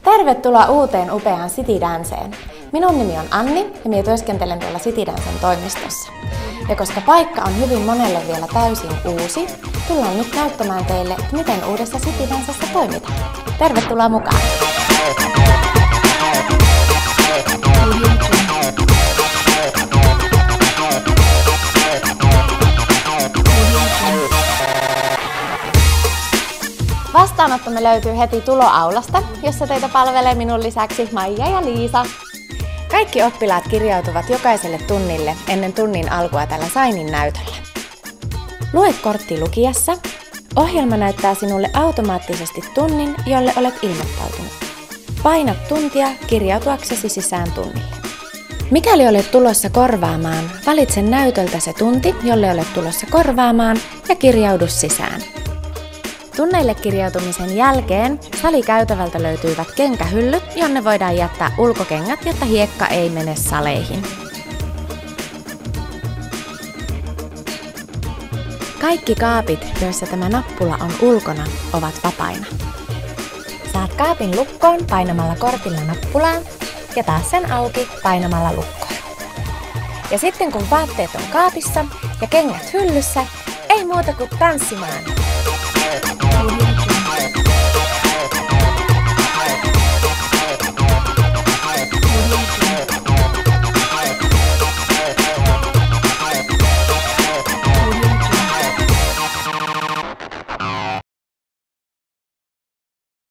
Tervetuloa uuteen upeaan City Danceen. Minun nimi on Anni ja minä työskentelen tuolla City Dancen toimistossa. Ja koska paikka on hyvin monelle vielä täysin uusi, tullaan nyt näyttämään teille, miten uudessa City Dancessa toimitaan. Tervetuloa mukaan! Vastaanottomme löytyy heti tuloaulasta, jossa teitä palvelee minun lisäksi Maija ja Liisa. Kaikki oppilaat kirjautuvat jokaiselle tunnille ennen tunnin alkua tällä Sainin näytöllä. Lue kortti lukiessa. Ohjelma näyttää sinulle automaattisesti tunnin, jolle olet ilmoittautunut. Paina tuntia kirjautuaksesi sisään tunnille. Mikäli olet tulossa korvaamaan, valitse näytöltä se tunti, jolle olet tulossa korvaamaan ja kirjaudu sisään. Tunneille kirjautumisen jälkeen salikäytävältä löytyvät kenkähyllyt, jonne voidaan jättää ulkokengät, jotta hiekka ei mene saleihin. Kaikki kaapit, joissa tämä nappula on ulkona, ovat vapaina. Saat kaapin lukkoon painamalla kortilla nappulaan ja taas sen auki painamalla lukkoon. Ja sitten kun vaatteet on kaapissa ja kengät hyllyssä, ei muuta kuin tanssimaan!